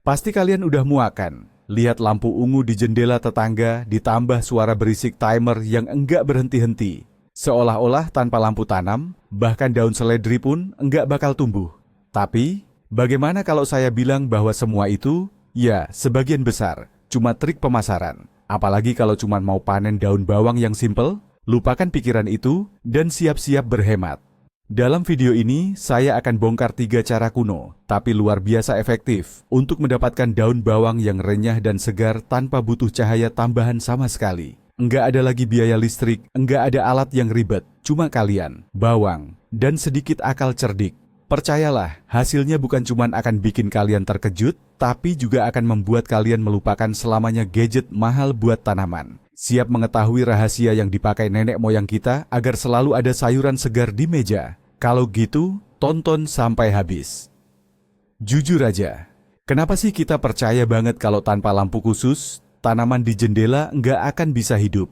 Pasti kalian udah muakan lihat lampu ungu di jendela tetangga ditambah suara berisik timer yang enggak berhenti-henti. Seolah-olah tanpa lampu tanam, bahkan daun seledri pun enggak bakal tumbuh. Tapi, bagaimana kalau saya bilang bahwa semua itu, ya sebagian besar, cuma trik pemasaran. Apalagi kalau cuma mau panen daun bawang yang simple, lupakan pikiran itu dan siap-siap berhemat. Dalam video ini, saya akan bongkar 3 cara kuno, tapi luar biasa efektif untuk mendapatkan daun bawang yang renyah dan segar tanpa butuh cahaya tambahan sama sekali. Enggak ada lagi biaya listrik, enggak ada alat yang ribet, cuma kalian, bawang, dan sedikit akal cerdik. Percayalah, hasilnya bukan cuma akan bikin kalian terkejut, tapi juga akan membuat kalian melupakan selamanya gadget mahal buat tanaman. Siap mengetahui rahasia yang dipakai nenek moyang kita agar selalu ada sayuran segar di meja. Kalau gitu, tonton sampai habis. Jujur aja, kenapa sih kita percaya banget kalau tanpa lampu khusus, tanaman di jendela nggak akan bisa hidup?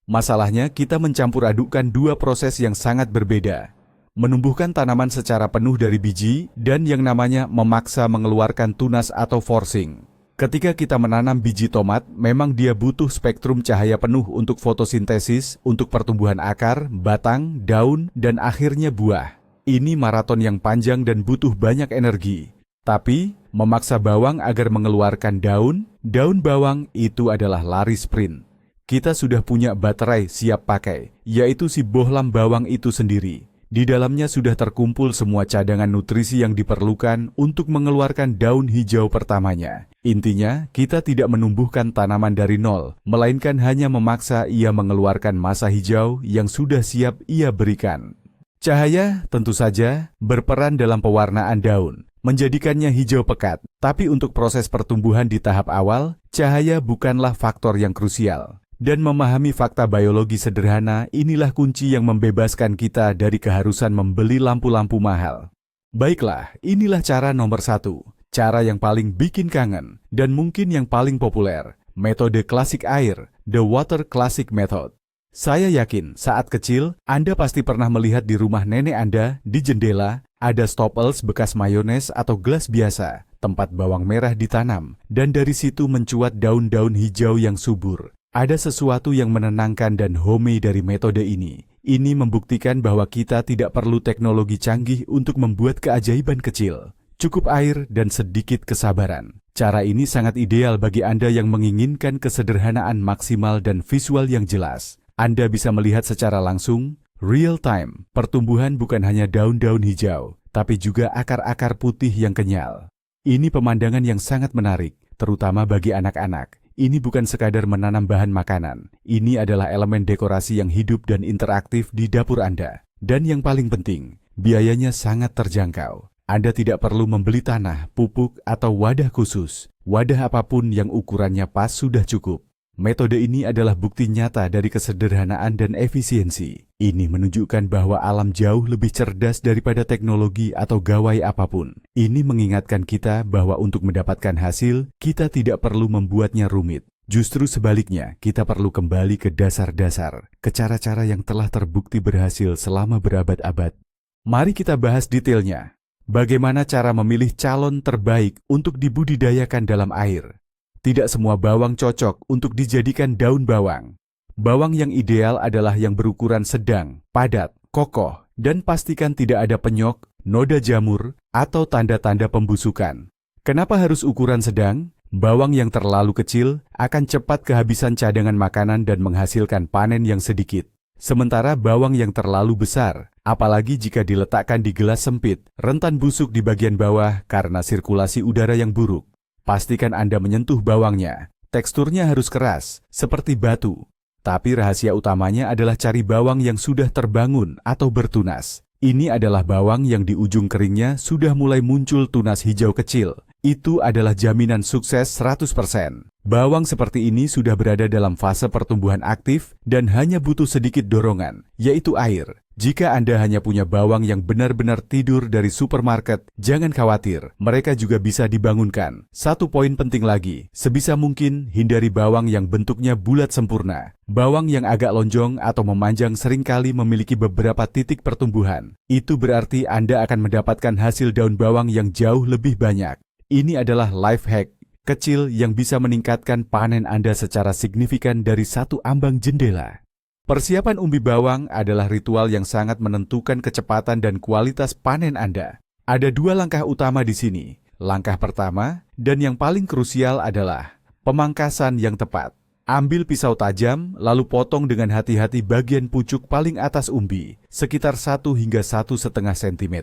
Masalahnya kita mencampur adukkan 2 proses yang sangat berbeda. Menumbuhkan tanaman secara penuh dari biji dan yang namanya memaksa mengeluarkan tunas atau forcing. Ketika kita menanam biji tomat, memang dia butuh spektrum cahaya penuh untuk fotosintesis, untuk pertumbuhan akar, batang, daun, dan akhirnya buah. Ini maraton yang panjang dan butuh banyak energi. Tapi, memaksa bawang agar mengeluarkan daun bawang itu adalah lari sprint. Kita sudah punya baterai siap pakai, yaitu si bohlam bawang itu sendiri. Di dalamnya sudah terkumpul semua cadangan nutrisi yang diperlukan untuk mengeluarkan daun hijau pertamanya. Intinya, kita tidak menumbuhkan tanaman dari nol, melainkan hanya memaksa ia mengeluarkan masa hijau yang sudah siap ia berikan. Cahaya, tentu saja, berperan dalam pewarnaan daun, menjadikannya hijau pekat. Tapi untuk proses pertumbuhan di tahap awal, cahaya bukanlah faktor yang krusial. Dan memahami fakta biologi sederhana, inilah kunci yang membebaskan kita dari keharusan membeli lampu-lampu mahal. Baiklah, inilah cara nomor 1. Cara yang paling bikin kangen, dan mungkin yang paling populer. Metode klasik air, The Water Classic Method. Saya yakin saat kecil, Anda pasti pernah melihat di rumah nenek Anda, di jendela, ada stopples bekas mayones atau gelas biasa, tempat bawang merah ditanam, dan dari situ mencuat daun-daun hijau yang subur. Ada sesuatu yang menenangkan dan homey dari metode ini. Ini membuktikan bahwa kita tidak perlu teknologi canggih untuk membuat keajaiban kecil. Cukup air dan sedikit kesabaran. Cara ini sangat ideal bagi Anda yang menginginkan kesederhanaan maksimal dan visual yang jelas. Anda bisa melihat secara langsung, real time, pertumbuhan bukan hanya daun-daun hijau, tapi juga akar-akar putih yang kenyal. Ini pemandangan yang sangat menarik, terutama bagi anak-anak. Ini bukan sekadar menanam bahan makanan. Ini adalah elemen dekorasi yang hidup dan interaktif di dapur Anda. Dan yang paling penting, biayanya sangat terjangkau. Anda tidak perlu membeli tanah, pupuk, atau wadah khusus. Wadah apapun yang ukurannya pas sudah cukup. Metode ini adalah bukti nyata dari kesederhanaan dan efisiensi. Ini menunjukkan bahwa alam jauh lebih cerdas daripada teknologi atau gawai apapun. Ini mengingatkan kita bahwa untuk mendapatkan hasil, kita tidak perlu membuatnya rumit. Justru sebaliknya, kita perlu kembali ke dasar-dasar, ke cara-cara yang telah terbukti berhasil selama berabad-abad. Mari kita bahas detailnya. Bagaimana cara memilih calon terbaik untuk dibudidayakan dalam air? Tidak semua bawang cocok untuk dijadikan daun bawang. Bawang yang ideal adalah yang berukuran sedang, padat, kokoh, dan pastikan tidak ada penyok, noda jamur, atau tanda-tanda pembusukan. Kenapa harus ukuran sedang? Bawang yang terlalu kecil akan cepat kehabisan cadangan makanan dan menghasilkan panen yang sedikit. Sementara bawang yang terlalu besar, apalagi jika diletakkan di gelas sempit, rentan busuk di bagian bawah karena sirkulasi udara yang buruk. Pastikan Anda menyentuh bawangnya. Teksturnya harus keras, seperti batu. Tapi rahasia utamanya adalah cari bawang yang sudah terbangun atau bertunas. Ini adalah bawang yang di ujung keringnya sudah mulai muncul tunas hijau kecil. Itu adalah jaminan sukses 100%. Bawang seperti ini sudah berada dalam fase pertumbuhan aktif dan hanya butuh sedikit dorongan, yaitu air. Jika Anda hanya punya bawang yang benar-benar tidur dari supermarket, jangan khawatir, mereka juga bisa dibangunkan. Satu poin penting lagi, sebisa mungkin hindari bawang yang bentuknya bulat sempurna. Bawang yang agak lonjong atau memanjang seringkali memiliki beberapa titik pertumbuhan. Itu berarti Anda akan mendapatkan hasil daun bawang yang jauh lebih banyak. Ini adalah life hack kecil yang bisa meningkatkan panen Anda secara signifikan dari satu ambang jendela. Persiapan umbi bawang adalah ritual yang sangat menentukan kecepatan dan kualitas panen Anda. Ada dua langkah utama di sini. Langkah pertama, dan yang paling krusial adalah pemangkasan yang tepat. Ambil pisau tajam, lalu potong dengan hati-hati bagian pucuk paling atas umbi, sekitar 1 hingga 1,5 cm.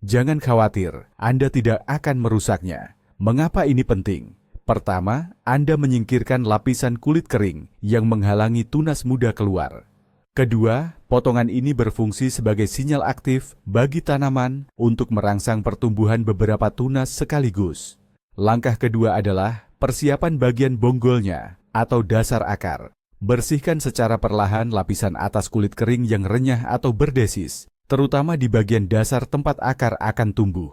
Jangan khawatir, Anda tidak akan merusaknya. Mengapa ini penting? Pertama, Anda menyingkirkan lapisan kulit kering yang menghalangi tunas muda keluar. Kedua, potongan ini berfungsi sebagai sinyal aktif bagi tanaman untuk merangsang pertumbuhan beberapa tunas sekaligus. Langkah kedua adalah persiapan bagian bonggolnya atau dasar akar. Bersihkan secara perlahan lapisan atas kulit kering yang renyah atau berdesis, terutama di bagian dasar tempat akar akan tumbuh.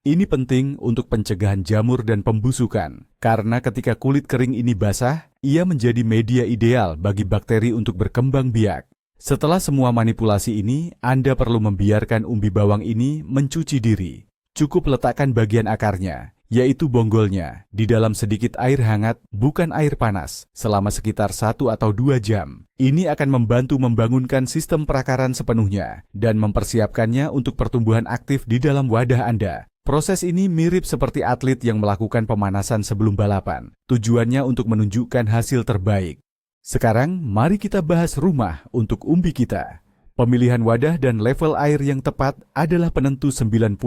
Ini penting untuk pencegahan jamur dan pembusukan, karena ketika kulit kering ini basah, ia menjadi media ideal bagi bakteri untuk berkembang biak. Setelah semua manipulasi ini, Anda perlu membiarkan umbi bawang ini mencuci diri. Cukup letakkan bagian akarnya, yaitu bonggolnya, di dalam sedikit air hangat, bukan air panas, selama sekitar 1 atau 2 jam. Ini akan membantu membangunkan sistem perakaran sepenuhnya dan mempersiapkannya untuk pertumbuhan aktif di dalam wadah Anda. Proses ini mirip seperti atlet yang melakukan pemanasan sebelum balapan. Tujuannya untuk menunjukkan hasil terbaik. Sekarang, mari kita bahas rumah untuk umbi kita. Pemilihan wadah dan level air yang tepat adalah penentu 90%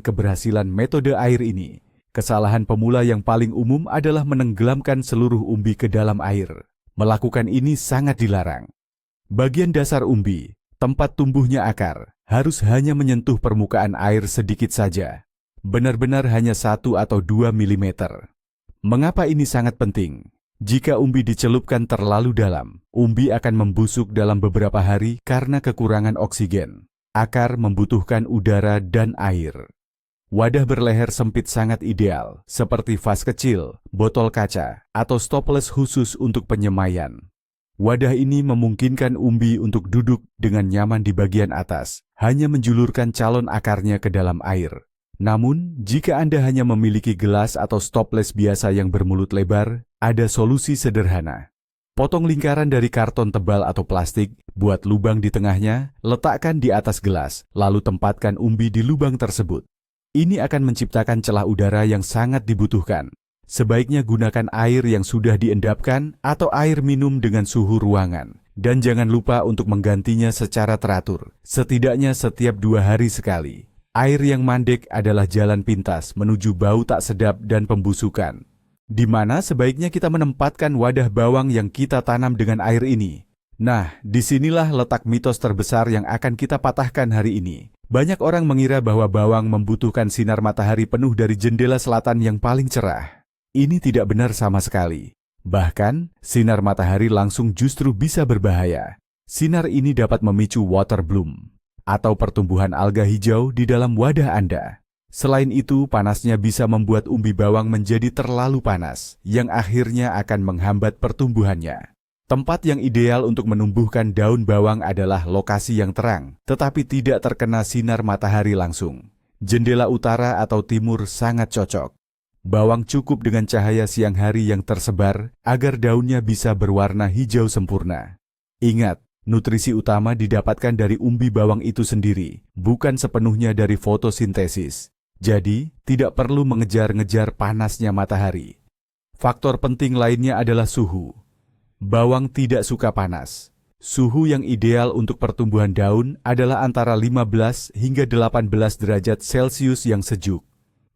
keberhasilan metode air ini. Kesalahan pemula yang paling umum adalah menenggelamkan seluruh umbi ke dalam air. Melakukan ini sangat dilarang. Bagian dasar umbi, tempat tumbuhnya akar, harus hanya menyentuh permukaan air sedikit saja. Benar-benar hanya 1 atau 2 mm. Mengapa ini sangat penting? Jika umbi dicelupkan terlalu dalam, umbi akan membusuk dalam beberapa hari karena kekurangan oksigen. Akar membutuhkan udara dan air. Wadah berleher sempit sangat ideal, seperti vas kecil, botol kaca, atau stopless khusus untuk penyemaian. Wadah ini memungkinkan umbi untuk duduk dengan nyaman di bagian atas, hanya menjulurkan calon akarnya ke dalam air. Namun, jika Anda hanya memiliki gelas atau stopless biasa yang bermulut lebar, ada solusi sederhana. Potong lingkaran dari karton tebal atau plastik, buat lubang di tengahnya, letakkan di atas gelas, lalu tempatkan umbi di lubang tersebut. Ini akan menciptakan celah udara yang sangat dibutuhkan. Sebaiknya gunakan air yang sudah diendapkan atau air minum dengan suhu ruangan. Dan jangan lupa untuk menggantinya secara teratur, setidaknya setiap 2 hari sekali. Air yang mandek adalah jalan pintas menuju bau tak sedap dan pembusukan. Di mana sebaiknya kita menempatkan wadah bawang yang kita tanam dengan air ini? Nah, disinilah letak mitos terbesar yang akan kita patahkan hari ini. Banyak orang mengira bahwa bawang membutuhkan sinar matahari penuh dari jendela selatan yang paling cerah. Ini tidak benar sama sekali. Bahkan, sinar matahari langsung justru bisa berbahaya. Sinar ini dapat memicu water bloom, atau pertumbuhan alga hijau di dalam wadah Anda. Selain itu, panasnya bisa membuat umbi bawang menjadi terlalu panas, yang akhirnya akan menghambat pertumbuhannya. Tempat yang ideal untuk menumbuhkan daun bawang adalah lokasi yang terang, tetapi tidak terkena sinar matahari langsung. Jendela utara atau timur sangat cocok. Bawang cukup dengan cahaya siang hari yang tersebar, agar daunnya bisa berwarna hijau sempurna. Ingat, nutrisi utama didapatkan dari umbi bawang itu sendiri, bukan sepenuhnya dari fotosintesis. Jadi, tidak perlu mengejar-ngejar panasnya matahari. Faktor penting lainnya adalah suhu. Bawang tidak suka panas. Suhu yang ideal untuk pertumbuhan daun adalah antara 15 hingga 18 derajat Celcius yang sejuk.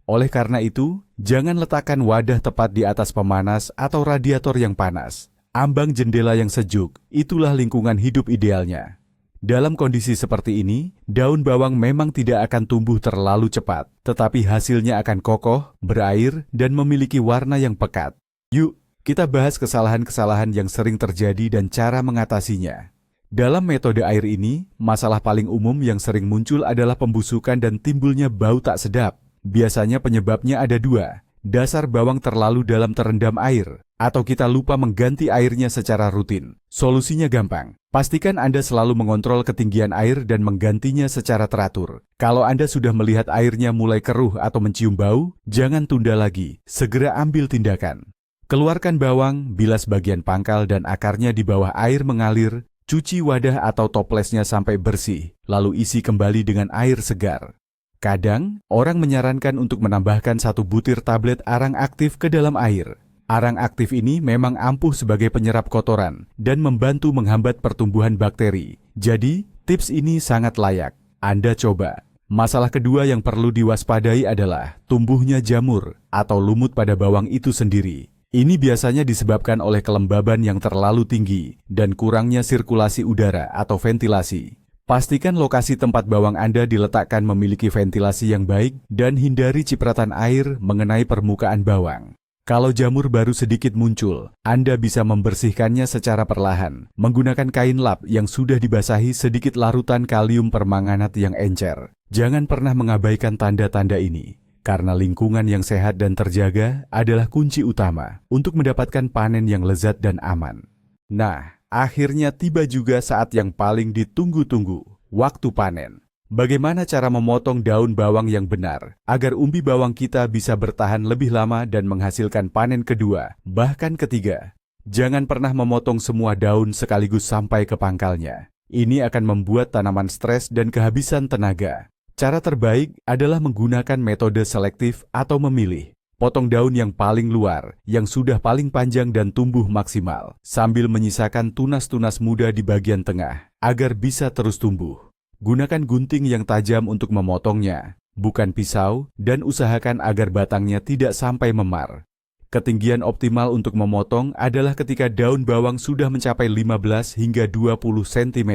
Oleh karena itu, jangan letakkan wadah tepat di atas pemanas atau radiator yang panas. Ambang jendela yang sejuk, itulah lingkungan hidup idealnya. Dalam kondisi seperti ini, daun bawang memang tidak akan tumbuh terlalu cepat, tetapi hasilnya akan kokoh, berair, dan memiliki warna yang pekat. Yuk, kita bahas kesalahan-kesalahan yang sering terjadi dan cara mengatasinya. Dalam metode air ini, masalah paling umum yang sering muncul adalah pembusukan dan timbulnya bau tak sedap. Biasanya penyebabnya ada 2. Dasar bawang terlalu dalam terendam air, Atau kita lupa mengganti airnya secara rutin? Solusinya gampang. Pastikan Anda selalu mengontrol ketinggian air dan menggantinya secara teratur. Kalau Anda sudah melihat airnya mulai keruh atau mencium bau, jangan tunda lagi. Segera ambil tindakan. Keluarkan bawang, bilas bagian pangkal dan akarnya di bawah air mengalir, cuci wadah atau toplesnya sampai bersih, lalu isi kembali dengan air segar. Kadang, orang menyarankan untuk menambahkan 1 butir tablet arang aktif ke dalam air. Arang aktif ini memang ampuh sebagai penyerap kotoran dan membantu menghambat pertumbuhan bakteri. Jadi, tips ini sangat layak. Anda coba. Masalah kedua yang perlu diwaspadai adalah tumbuhnya jamur atau lumut pada bawang itu sendiri. Ini biasanya disebabkan oleh kelembaban yang terlalu tinggi dan kurangnya sirkulasi udara atau ventilasi. Pastikan lokasi tempat bawang Anda diletakkan memiliki ventilasi yang baik dan hindari cipratan air mengenai permukaan bawang. Kalau jamur baru sedikit muncul, Anda bisa membersihkannya secara perlahan menggunakan kain lap yang sudah dibasahi sedikit larutan kalium permanganat yang encer. Jangan pernah mengabaikan tanda-tanda ini, karena lingkungan yang sehat dan terjaga adalah kunci utama untuk mendapatkan panen yang lezat dan aman. Nah, akhirnya tiba juga saat yang paling ditunggu-tunggu, waktu panen. Bagaimana cara memotong daun bawang yang benar agar umbi bawang kita bisa bertahan lebih lama dan menghasilkan panen kedua, bahkan ketiga? Jangan pernah memotong semua daun sekaligus sampai ke pangkalnya. Ini akan membuat tanaman stres dan kehabisan tenaga. Cara terbaik adalah menggunakan metode selektif atau memilih. Potong daun yang paling luar, yang sudah paling panjang dan tumbuh maksimal, sambil menyisakan tunas-tunas muda di bagian tengah, agar bisa terus tumbuh. Gunakan gunting yang tajam untuk memotongnya, bukan pisau, dan usahakan agar batangnya tidak sampai memar. Ketinggian optimal untuk memotong adalah ketika daun bawang sudah mencapai 15 hingga 20 cm.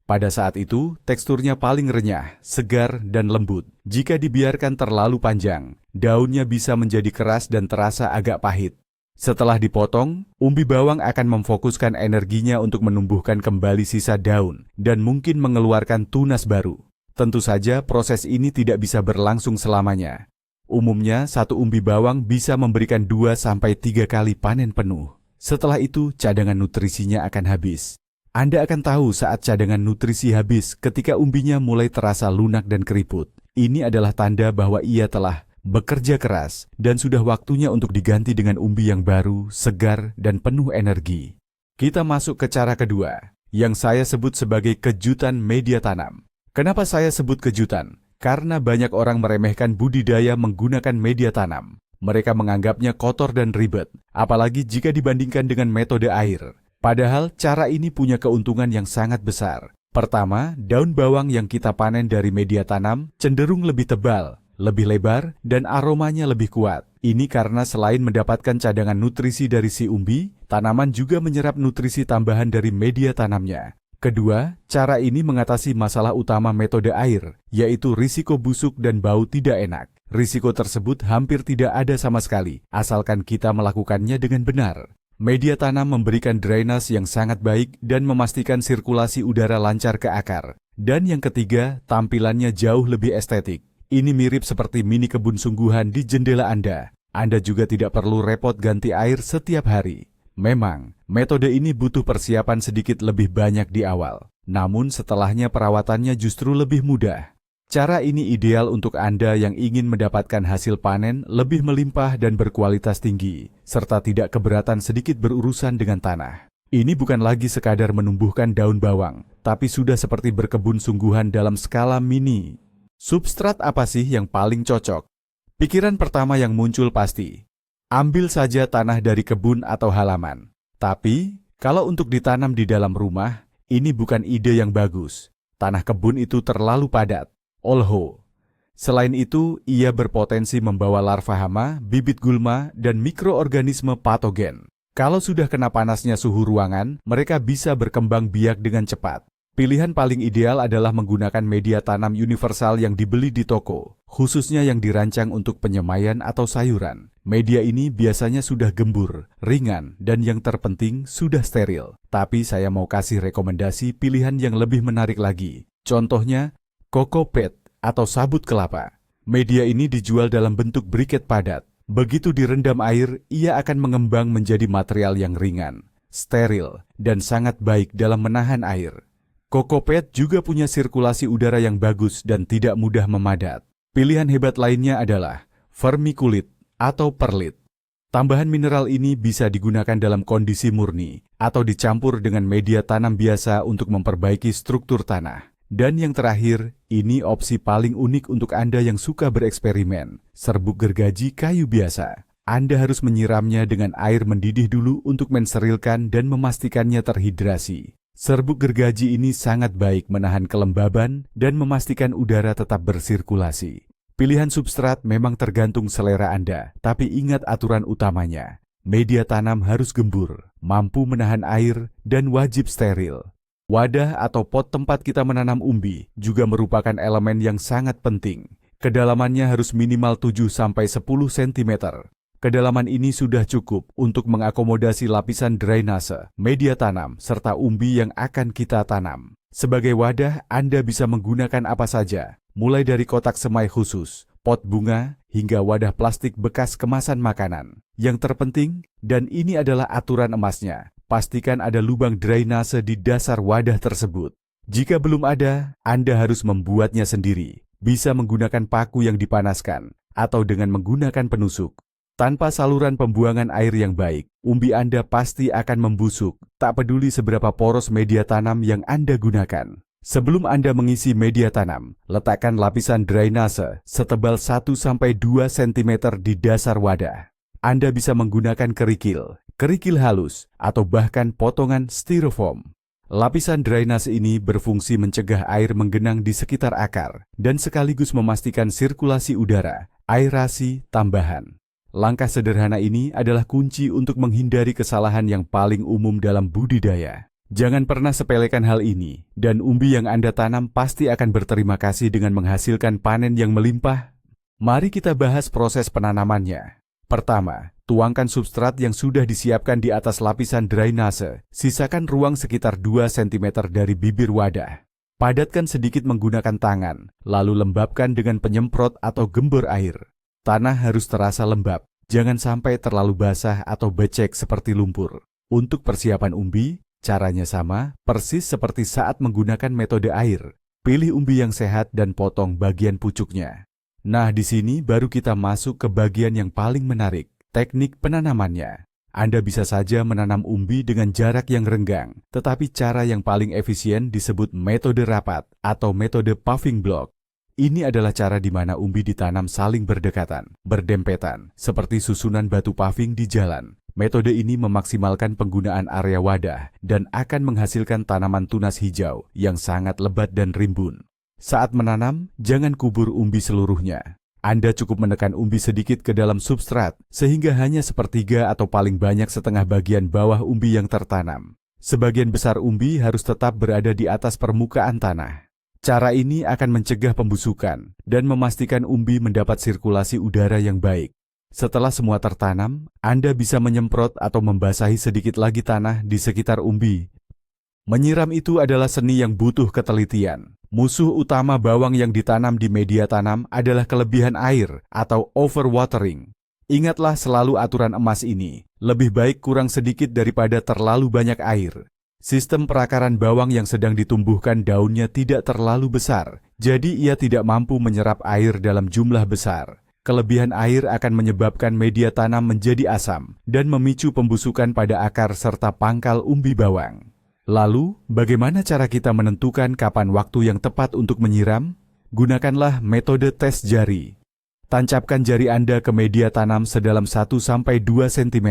Pada saat itu, teksturnya paling renyah, segar, dan lembut. Jika dibiarkan terlalu panjang, daunnya bisa menjadi keras dan terasa agak pahit. Setelah dipotong, umbi bawang akan memfokuskan energinya untuk menumbuhkan kembali sisa daun dan mungkin mengeluarkan tunas baru. Tentu saja proses ini tidak bisa berlangsung selamanya. Umumnya, 1 umbi bawang bisa memberikan 2-3 kali panen penuh. Setelah itu, cadangan nutrisinya akan habis. Anda akan tahu saat cadangan nutrisi habis ketika umbinya mulai terasa lunak dan keriput. Ini adalah tanda bahwa ia telah bekerja keras dan sudah waktunya untuk diganti dengan umbi yang baru, segar, dan penuh energi. Kita masuk ke cara kedua, yang saya sebut sebagai kejutan media tanam. Kenapa saya sebut kejutan? Karena banyak orang meremehkan budidaya menggunakan media tanam. Mereka menganggapnya kotor dan ribet, apalagi jika dibandingkan dengan metode air. Padahal cara ini punya keuntungan yang sangat besar. Pertama, daun bawang yang kita panen dari media tanam cenderung lebih tebal, lebih lebar, dan aromanya lebih kuat. Ini karena selain mendapatkan cadangan nutrisi dari si umbi, tanaman juga menyerap nutrisi tambahan dari media tanamnya. Kedua, cara ini mengatasi masalah utama metode air, yaitu risiko busuk dan bau tidak enak. Risiko tersebut hampir tidak ada sama sekali, asalkan kita melakukannya dengan benar. Media tanam memberikan drainase yang sangat baik dan memastikan sirkulasi udara lancar ke akar. Dan yang ketiga, tampilannya jauh lebih estetik. Ini mirip seperti mini kebun sungguhan di jendela Anda. Anda juga tidak perlu repot ganti air setiap hari. Memang, metode ini butuh persiapan sedikit lebih banyak di awal. Namun setelahnya perawatannya justru lebih mudah. Cara ini ideal untuk Anda yang ingin mendapatkan hasil panen lebih melimpah dan berkualitas tinggi, serta tidak keberatan sedikit berurusan dengan tanah. Ini bukan lagi sekadar menumbuhkan daun bawang, tapi sudah seperti berkebun sungguhan dalam skala mini. Substrat apa sih yang paling cocok? Pikiran pertama yang muncul pasti, ambil saja tanah dari kebun atau halaman. Tapi, kalau untuk ditanam di dalam rumah, ini bukan ide yang bagus. Tanah kebun itu terlalu padat. Olho. Selain itu, ia berpotensi membawa larva hama, bibit gulma, dan mikroorganisme patogen. Kalau sudah kena panasnya suhu ruangan, mereka bisa berkembang biak dengan cepat. Pilihan paling ideal adalah menggunakan media tanam universal yang dibeli di toko, khususnya yang dirancang untuk penyemaian atau sayuran. Media ini biasanya sudah gembur, ringan, dan yang terpenting sudah steril. Tapi saya mau kasih rekomendasi pilihan yang lebih menarik lagi. Contohnya, Coco Peat atau sabut kelapa. Media ini dijual dalam bentuk briket padat. Begitu direndam air, ia akan mengembang menjadi material yang ringan, steril, dan sangat baik dalam menahan air. Kokopet juga punya sirkulasi udara yang bagus dan tidak mudah memadat. Pilihan hebat lainnya adalah vermiculit atau perlit. Tambahan mineral ini bisa digunakan dalam kondisi murni atau dicampur dengan media tanam biasa untuk memperbaiki struktur tanah. Dan yang terakhir, ini opsi paling unik untuk Anda yang suka bereksperimen. Serbuk gergaji kayu biasa. Anda harus menyiramnya dengan air mendidih dulu untuk mensterilkan dan memastikannya terhidrasi. Serbuk gergaji ini sangat baik menahan kelembaban dan memastikan udara tetap bersirkulasi. Pilihan substrat memang tergantung selera Anda, tapi ingat aturan utamanya. Media tanam harus gembur, mampu menahan air, dan wajib steril. Wadah atau pot tempat kita menanam umbi juga merupakan elemen yang sangat penting. Kedalamannya harus minimal 7-10 cm. Kedalaman ini sudah cukup untuk mengakomodasi lapisan drainase, media tanam, serta umbi yang akan kita tanam. Sebagai wadah, Anda bisa menggunakan apa saja, mulai dari kotak semai khusus, pot bunga, hingga wadah plastik bekas kemasan makanan. Yang terpenting, dan ini adalah aturan emasnya, pastikan ada lubang drainase di dasar wadah tersebut. Jika belum ada, Anda harus membuatnya sendiri. Bisa menggunakan paku yang dipanaskan, atau dengan menggunakan penusuk. Tanpa saluran pembuangan air yang baik, umbi Anda pasti akan membusuk, tak peduli seberapa poros media tanam yang Anda gunakan. Sebelum Anda mengisi media tanam, letakkan lapisan drainase setebal 1-2 cm di dasar wadah. Anda bisa menggunakan kerikil halus, atau bahkan potongan styrofoam. Lapisan drainase ini berfungsi mencegah air menggenang di sekitar akar, dan sekaligus memastikan sirkulasi udara, aerasi tambahan. Langkah sederhana ini adalah kunci untuk menghindari kesalahan yang paling umum dalam budidaya. Jangan pernah sepelekan hal ini, dan umbi yang Anda tanam pasti akan berterima kasih dengan menghasilkan panen yang melimpah. Mari kita bahas proses penanamannya. Pertama, tuangkan substrat yang sudah disiapkan di atas lapisan drainase. Sisakan ruang sekitar 2 cm dari bibir wadah. Padatkan sedikit menggunakan tangan, lalu lembabkan dengan penyemprot atau gembur air. Tanah harus terasa lembab, jangan sampai terlalu basah atau becek seperti lumpur. Untuk persiapan umbi, caranya sama, persis seperti saat menggunakan metode air. Pilih umbi yang sehat dan potong bagian pucuknya. Nah, di sini baru kita masuk ke bagian yang paling menarik, teknik penanamannya. Anda bisa saja menanam umbi dengan jarak yang renggang, tetapi cara yang paling efisien disebut metode rapat atau metode paving block. Ini adalah cara di mana umbi ditanam saling berdekatan, berdempetan, seperti susunan batu paving di jalan. Metode ini memaksimalkan penggunaan area wadah dan akan menghasilkan tanaman tunas hijau yang sangat lebat dan rimbun. Saat menanam, jangan kubur umbi seluruhnya. Anda cukup menekan umbi sedikit ke dalam substrat, sehingga hanya sepertiga atau paling banyak setengah bagian bawah umbi yang tertanam. Sebagian besar umbi harus tetap berada di atas permukaan tanah. Cara ini akan mencegah pembusukan dan memastikan umbi mendapat sirkulasi udara yang baik. Setelah semua tertanam, Anda bisa menyemprot atau membasahi sedikit lagi tanah di sekitar umbi. Menyiram itu adalah seni yang butuh ketelitian. Musuh utama bawang yang ditanam di media tanam adalah kelebihan air atau overwatering. Ingatlah selalu aturan emas ini, lebih baik kurang sedikit daripada terlalu banyak air. Sistem perakaran bawang yang sedang ditumbuhkan daunnya tidak terlalu besar, jadi ia tidak mampu menyerap air dalam jumlah besar. Kelebihan air akan menyebabkan media tanam menjadi asam dan memicu pembusukan pada akar serta pangkal umbi bawang. Lalu, bagaimana cara kita menentukan kapan waktu yang tepat untuk menyiram? Gunakanlah metode tes jari. Tancapkan jari Anda ke media tanam sedalam 1-2 cm.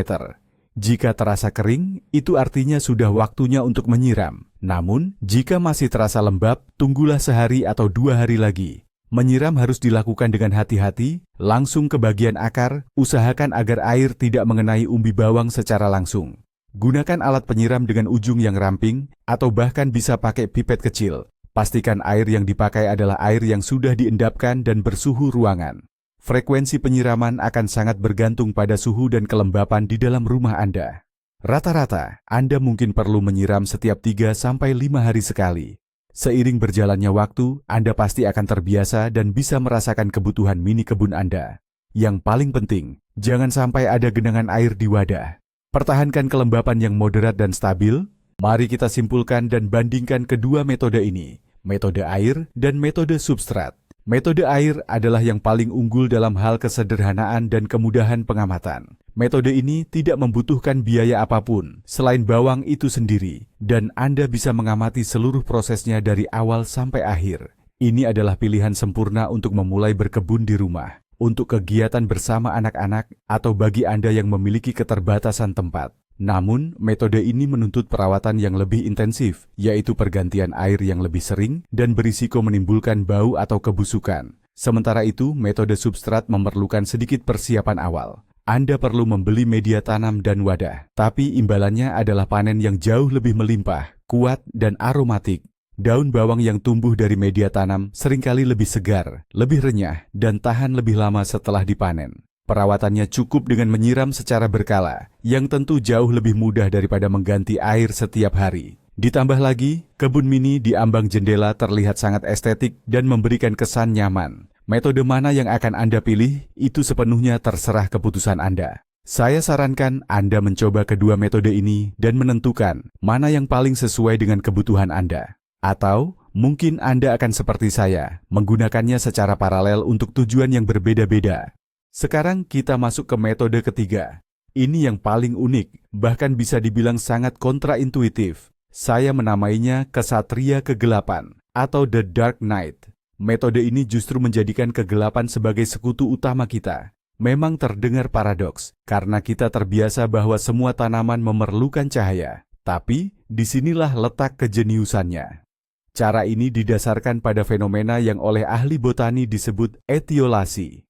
Jika terasa kering, itu artinya sudah waktunya untuk menyiram. Namun, jika masih terasa lembab, tunggulah sehari atau 2 hari lagi. Menyiram harus dilakukan dengan hati-hati, langsung ke bagian akar, usahakan agar air tidak mengenai umbi bawang secara langsung. Gunakan alat penyiram dengan ujung yang ramping, atau bahkan bisa pakai pipet kecil. Pastikan air yang dipakai adalah air yang sudah diendapkan dan bersuhu ruangan. Frekuensi penyiraman akan sangat bergantung pada suhu dan kelembapan di dalam rumah Anda. Rata-rata, Anda mungkin perlu menyiram setiap 3-5 hari sekali. Seiring berjalannya waktu, Anda pasti akan terbiasa dan bisa merasakan kebutuhan mini kebun Anda. Yang paling penting, jangan sampai ada genangan air di wadah. Pertahankan kelembapan yang moderat dan stabil. Mari kita simpulkan dan bandingkan kedua metode ini, metode air dan metode substrat. Metode air adalah yang paling unggul dalam hal kesederhanaan dan kemudahan pengamatan. Metode ini tidak membutuhkan biaya apapun selain bawang itu sendiri, dan Anda bisa mengamati seluruh prosesnya dari awal sampai akhir. Ini adalah pilihan sempurna untuk memulai berkebun di rumah, untuk kegiatan bersama anak-anak, atau bagi Anda yang memiliki keterbatasan tempat. Namun, metode ini menuntut perawatan yang lebih intensif, yaitu pergantian air yang lebih sering dan berisiko menimbulkan bau atau kebusukan. Sementara itu, metode substrat memerlukan sedikit persiapan awal. Anda perlu membeli media tanam dan wadah, tapi imbalannya adalah panen yang jauh lebih melimpah, kuat, dan aromatik. Daun bawang yang tumbuh dari media tanam seringkali lebih segar, lebih renyah, dan tahan lebih lama setelah dipanen. Perawatannya cukup dengan menyiram secara berkala, yang tentu jauh lebih mudah daripada mengganti air setiap hari. Ditambah lagi, kebun mini di ambang jendela terlihat sangat estetik dan memberikan kesan nyaman. Metode mana yang akan Anda pilih, itu sepenuhnya terserah keputusan Anda. Saya sarankan Anda mencoba kedua metode ini dan menentukan mana yang paling sesuai dengan kebutuhan Anda. Atau, mungkin Anda akan seperti saya, menggunakannya secara paralel untuk tujuan yang berbeda-beda. Sekarang kita masuk ke metode ketiga. Ini yang paling unik, bahkan bisa dibilang sangat kontraintuitif. Saya menamainya kesatria kegelapan, atau The Dark Knight. Metode ini justru menjadikan kegelapan sebagai sekutu utama kita. Memang terdengar paradoks, karena kita terbiasa bahwa semua tanaman memerlukan cahaya. Tapi, disinilah letak kejeniusannya. Cara ini didasarkan pada fenomena yang oleh ahli botani disebut etiolasi.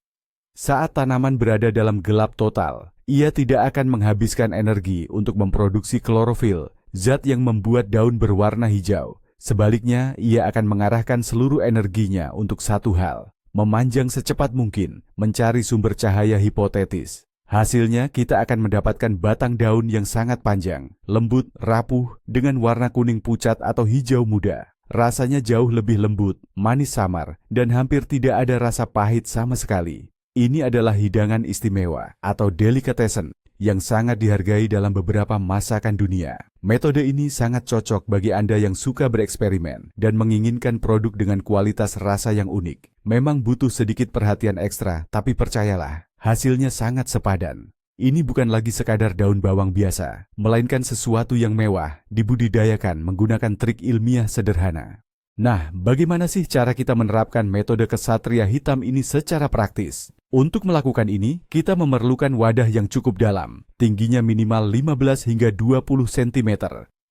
Saat tanaman berada dalam gelap total, ia tidak akan menghabiskan energi untuk memproduksi klorofil, zat yang membuat daun berwarna hijau. Sebaliknya, ia akan mengarahkan seluruh energinya untuk satu hal, memanjang secepat mungkin, mencari sumber cahaya hipotetis. Hasilnya, kita akan mendapatkan batang daun yang sangat panjang, lembut, rapuh, dengan warna kuning pucat atau hijau muda. Rasanya jauh lebih lembut, manis samar, dan hampir tidak ada rasa pahit sama sekali. Ini adalah hidangan istimewa atau delicatessen yang sangat dihargai dalam beberapa masakan dunia. Metode ini sangat cocok bagi Anda yang suka bereksperimen dan menginginkan produk dengan kualitas rasa yang unik. Memang butuh sedikit perhatian ekstra, tapi percayalah, hasilnya sangat sepadan. Ini bukan lagi sekadar daun bawang biasa, melainkan sesuatu yang mewah, dibudidayakan menggunakan trik ilmiah sederhana. Nah, bagaimana sih cara kita menerapkan metode kesatria hitam ini secara praktis? Untuk melakukan ini, kita memerlukan wadah yang cukup dalam, tingginya minimal 15 hingga 20 cm.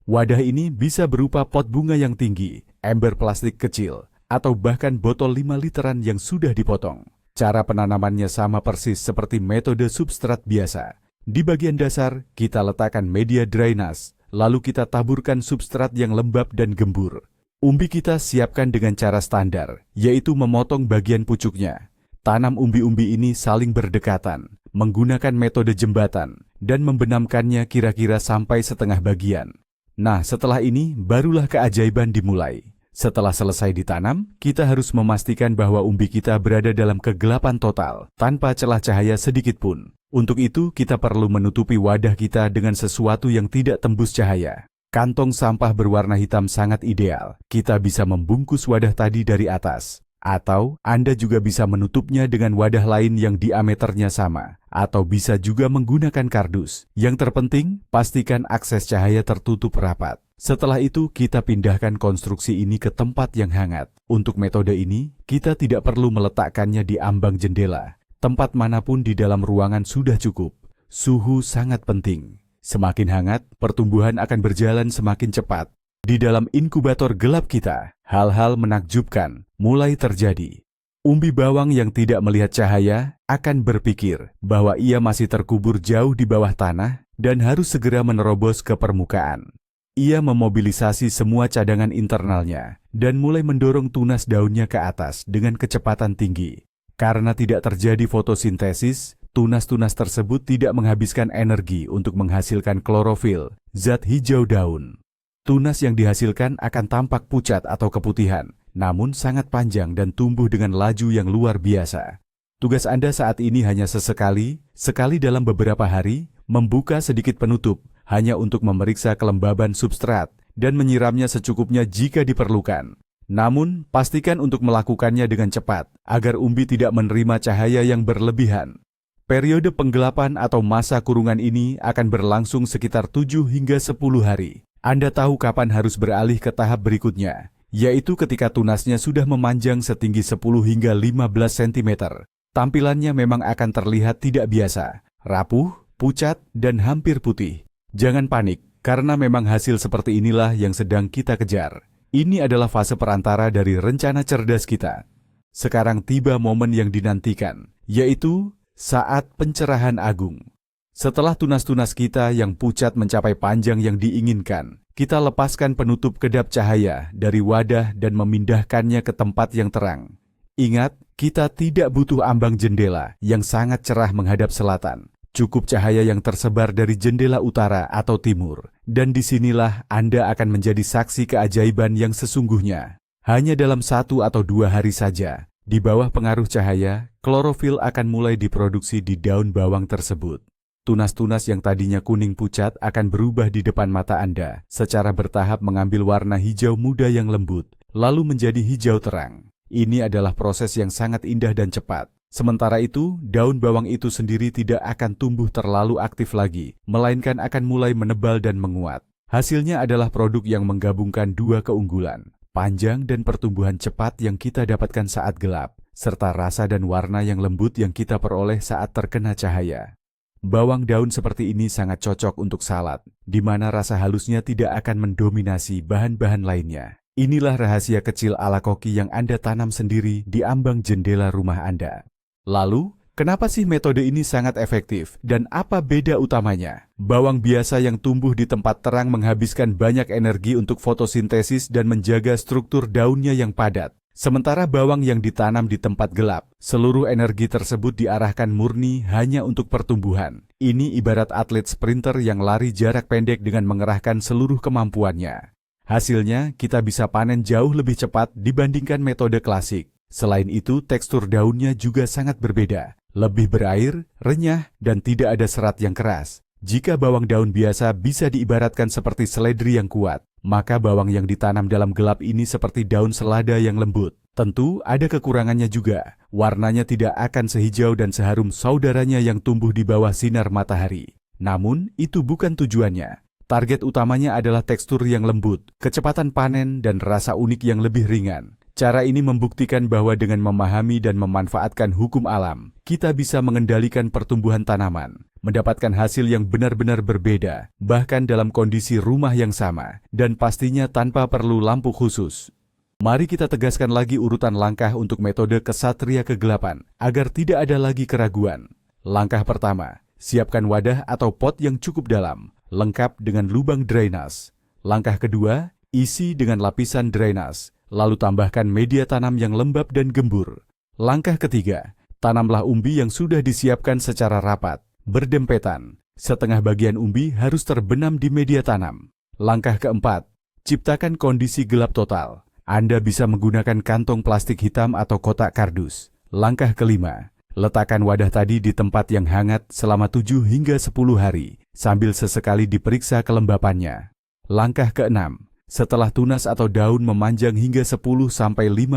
Wadah ini bisa berupa pot bunga yang tinggi, ember plastik kecil, atau bahkan botol 5 literan yang sudah dipotong. Cara penanamannya sama persis seperti metode substrat biasa. Di bagian dasar, kita letakkan media drainase, lalu kita taburkan substrat yang lembab dan gembur. Umbi kita siapkan dengan cara standar, yaitu memotong bagian pucuknya. Tanam umbi-umbi ini saling berdekatan, menggunakan metode jembatan, dan membenamkannya kira-kira sampai setengah bagian. Nah, setelah ini, barulah keajaiban dimulai. Setelah selesai ditanam, kita harus memastikan bahwa umbi kita berada dalam kegelapan total, tanpa celah cahaya sedikit pun. Untuk itu, kita perlu menutupi wadah kita dengan sesuatu yang tidak tembus cahaya. Kantong sampah berwarna hitam sangat ideal. Kita bisa membungkus wadah tadi dari atas. Atau, Anda juga bisa menutupnya dengan wadah lain yang diameternya sama. Atau bisa juga menggunakan kardus. Yang terpenting, pastikan akses cahaya tertutup rapat. Setelah itu, kita pindahkan konstruksi ini ke tempat yang hangat. Untuk metode ini, kita tidak perlu meletakkannya di ambang jendela. Tempat manapun di dalam ruangan sudah cukup. Suhu sangat penting. Semakin hangat, pertumbuhan akan berjalan semakin cepat. Di dalam inkubator gelap kita, hal-hal menakjubkan mulai terjadi. Umbi bawang yang tidak melihat cahaya akan berpikir bahwa ia masih terkubur jauh di bawah tanah dan harus segera menerobos ke permukaan. Ia memobilisasi semua cadangan internalnya dan mulai mendorong tunas daunnya ke atas dengan kecepatan tinggi. Karena tidak terjadi fotosintesis, tunas-tunas tersebut tidak menghabiskan energi untuk menghasilkan klorofil, zat hijau daun. Tunas yang dihasilkan akan tampak pucat atau keputihan, namun sangat panjang dan tumbuh dengan laju yang luar biasa. Tugas Anda saat ini hanya sekali dalam beberapa hari, membuka sedikit penutup, hanya untuk memeriksa kelembaban substrat, dan menyiramnya secukupnya jika diperlukan. Namun, pastikan untuk melakukannya dengan cepat, agar umbi tidak menerima cahaya yang berlebihan. Periode penggelapan atau masa kurungan ini akan berlangsung sekitar 7 hingga 10 hari. Anda tahu kapan harus beralih ke tahap berikutnya, yaitu ketika tunasnya sudah memanjang setinggi 10 hingga 15 cm. Tampilannya memang akan terlihat tidak biasa, rapuh, pucat, dan hampir putih. Jangan panik, karena memang hasil seperti inilah yang sedang kita kejar. Ini adalah fase perantara dari rencana cerdas kita. Sekarang tiba momen yang dinantikan, yaitu saat pencerahan agung. Setelah tunas-tunas kita yang pucat mencapai panjang yang diinginkan, kita lepaskan penutup kedap cahaya dari wadah dan memindahkannya ke tempat yang terang. Ingat, kita tidak butuh ambang jendela yang sangat cerah menghadap selatan. Cukup cahaya yang tersebar dari jendela utara atau timur. Dan disinilah Anda akan menjadi saksi keajaiban yang sesungguhnya. Hanya dalam 1 atau 2 hari saja, di bawah pengaruh cahaya, klorofil akan mulai diproduksi di daun bawang tersebut. Tunas-tunas yang tadinya kuning pucat akan berubah di depan mata Anda, secara bertahap mengambil warna hijau muda yang lembut, lalu menjadi hijau terang. Ini adalah proses yang sangat indah dan cepat. Sementara itu, daun bawang itu sendiri tidak akan tumbuh terlalu aktif lagi, melainkan akan mulai menebal dan menguat. Hasilnya adalah produk yang menggabungkan 2 keunggulan, panjang dan pertumbuhan cepat yang kita dapatkan saat gelap, serta rasa dan warna yang lembut yang kita peroleh saat terkena cahaya. Bawang daun seperti ini sangat cocok untuk salad, di mana rasa halusnya tidak akan mendominasi bahan-bahan lainnya. Inilah rahasia kecil ala koki yang Anda tanam sendiri di ambang jendela rumah Anda. Lalu, kenapa sih metode ini sangat efektif dan apa beda utamanya? Bawang biasa yang tumbuh di tempat terang menghabiskan banyak energi untuk fotosintesis dan menjaga struktur daunnya yang padat. Sementara bawang yang ditanam di tempat gelap, seluruh energi tersebut diarahkan murni hanya untuk pertumbuhan. Ini ibarat atlet sprinter yang lari jarak pendek dengan mengerahkan seluruh kemampuannya. Hasilnya, kita bisa panen jauh lebih cepat dibandingkan metode klasik. Selain itu, tekstur daunnya juga sangat berbeda. Lebih berair, renyah, dan tidak ada serat yang keras. Jika bawang daun biasa bisa diibaratkan seperti seledri yang kuat, maka bawang yang ditanam dalam gelap ini seperti daun selada yang lembut. Tentu ada kekurangannya juga. Warnanya tidak akan sehijau dan seharum saudaranya yang tumbuh di bawah sinar matahari. Namun, itu bukan tujuannya. Target utamanya adalah tekstur yang lembut, kecepatan panen, dan rasa unik yang lebih ringan. Cara ini membuktikan bahwa dengan memahami dan memanfaatkan hukum alam, kita bisa mengendalikan pertumbuhan tanaman, mendapatkan hasil yang benar-benar berbeda, bahkan dalam kondisi rumah yang sama, dan pastinya tanpa perlu lampu khusus. Mari kita tegaskan lagi urutan langkah untuk metode kesatria kegelapan, agar tidak ada lagi keraguan. Langkah pertama, siapkan wadah atau pot yang cukup dalam, lengkap dengan lubang drainase. Langkah kedua, isi dengan lapisan drainase, lalu tambahkan media tanam yang lembab dan gembur. Langkah ketiga, tanamlah umbi yang sudah disiapkan secara rapat, berdempetan. Setengah bagian umbi harus terbenam di media tanam. Langkah keempat, ciptakan kondisi gelap total. Anda bisa menggunakan kantong plastik hitam atau kotak kardus. Langkah kelima, letakkan wadah tadi di tempat yang hangat selama 7 hingga 10 hari, sambil sesekali diperiksa kelembapannya. Langkah keenam, setelah tunas atau daun memanjang hingga 10-15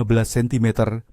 cm,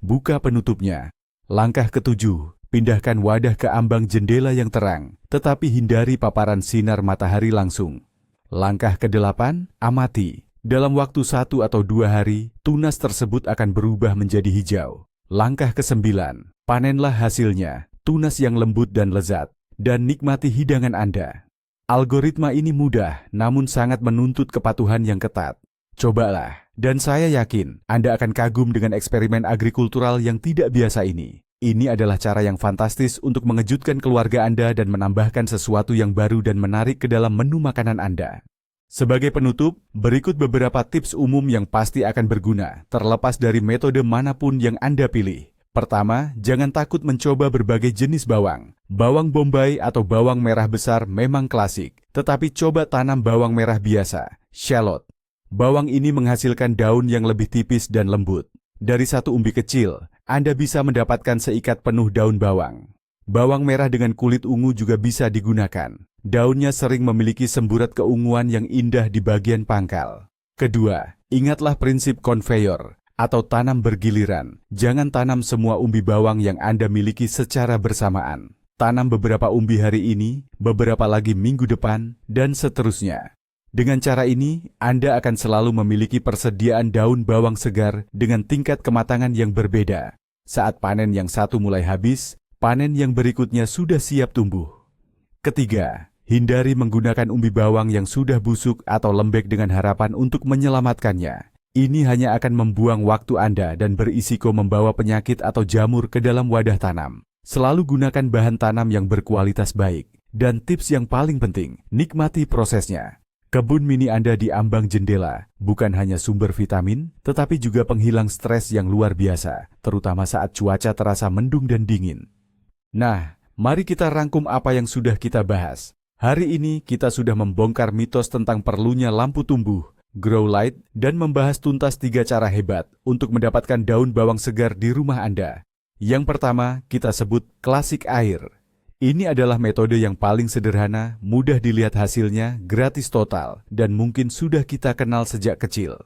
buka penutupnya. Langkah ketujuh, pindahkan wadah ke ambang jendela yang terang, tetapi hindari paparan sinar matahari langsung. Langkah kedelapan, amati. Dalam waktu 1 atau 2 hari, tunas tersebut akan berubah menjadi hijau. Langkah kesembilan, panenlah hasilnya, tunas yang lembut dan lezat, dan nikmati hidangan Anda. Algoritma ini mudah, namun sangat menuntut kepatuhan yang ketat. Cobalah, dan saya yakin Anda akan kagum dengan eksperimen agrikultural yang tidak biasa ini. Ini adalah cara yang fantastis untuk mengejutkan keluarga Anda dan menambahkan sesuatu yang baru dan menarik ke dalam menu makanan Anda. Sebagai penutup, berikut beberapa tips umum yang pasti akan berguna, terlepas dari metode manapun yang Anda pilih. Pertama, jangan takut mencoba berbagai jenis bawang. Bawang bombay atau bawang merah besar memang klasik, tetapi coba tanam bawang merah biasa, shallot. Bawang ini menghasilkan daun yang lebih tipis dan lembut. Dari satu umbi kecil, Anda bisa mendapatkan seikat penuh daun bawang. Bawang merah dengan kulit ungu juga bisa digunakan. Daunnya sering memiliki semburat keunguan yang indah di bagian pangkal. Kedua, ingatlah prinsip konveyor atau tanam bergiliran. Jangan tanam semua umbi bawang yang Anda miliki secara bersamaan. Tanam beberapa umbi hari ini, beberapa lagi minggu depan, dan seterusnya. Dengan cara ini, Anda akan selalu memiliki persediaan daun bawang segar dengan tingkat kematangan yang berbeda. Saat panen yang satu mulai habis, panen yang berikutnya sudah siap tumbuh. Ketiga, hindari menggunakan umbi bawang yang sudah busuk atau lembek dengan harapan untuk menyelamatkannya. Ini hanya akan membuang waktu Anda dan berisiko membawa penyakit atau jamur ke dalam wadah tanam. Selalu gunakan bahan tanam yang berkualitas baik. Dan tips yang paling penting, nikmati prosesnya. Kebun mini Anda di ambang jendela bukan hanya sumber vitamin, tetapi juga penghilang stres yang luar biasa, terutama saat cuaca terasa mendung dan dingin. Nah, mari kita rangkum apa yang sudah kita bahas. Hari ini kita sudah membongkar mitos tentang perlunya lampu tumbuh, grow light, dan membahas tuntas 3 cara hebat untuk mendapatkan daun bawang segar di rumah Anda. Yang pertama, kita sebut klasik air. Ini adalah metode yang paling sederhana, mudah dilihat hasilnya, gratis total, dan mungkin sudah kita kenal sejak kecil.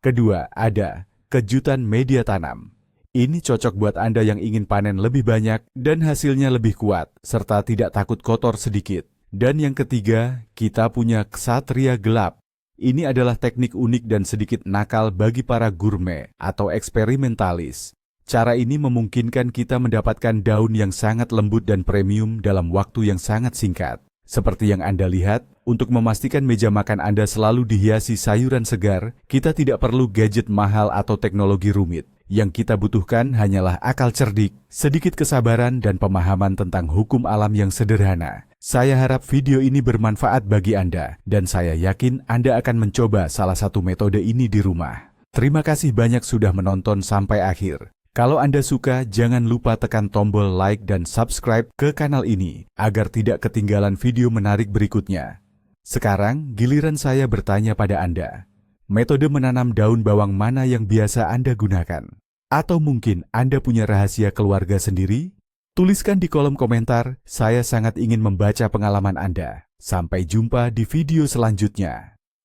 Kedua, ada kejutan media tanam. Ini cocok buat Anda yang ingin panen lebih banyak dan hasilnya lebih kuat, serta tidak takut kotor sedikit. Dan yang ketiga, kita punya ksatria gelap. Ini adalah teknik unik dan sedikit nakal bagi para gourmet atau eksperimentalis. Cara ini memungkinkan kita mendapatkan daun yang sangat lembut dan premium dalam waktu yang sangat singkat. Seperti yang Anda lihat, untuk memastikan meja makan Anda selalu dihiasi sayuran segar, kita tidak perlu gadget mahal atau teknologi rumit. Yang kita butuhkan hanyalah akal cerdik, sedikit kesabaran dan pemahaman tentang hukum alam yang sederhana. Saya harap video ini bermanfaat bagi Anda, dan saya yakin Anda akan mencoba salah satu metode ini di rumah. Terima kasih banyak sudah menonton sampai akhir. Kalau Anda suka, jangan lupa tekan tombol like dan subscribe ke kanal ini, agar tidak ketinggalan video menarik berikutnya. Sekarang, giliran saya bertanya pada Anda. Metode menanam daun bawang mana yang biasa Anda gunakan? Atau mungkin Anda punya rahasia keluarga sendiri? Tuliskan di kolom komentar, saya sangat ingin membaca pengalaman Anda. Sampai jumpa di video selanjutnya.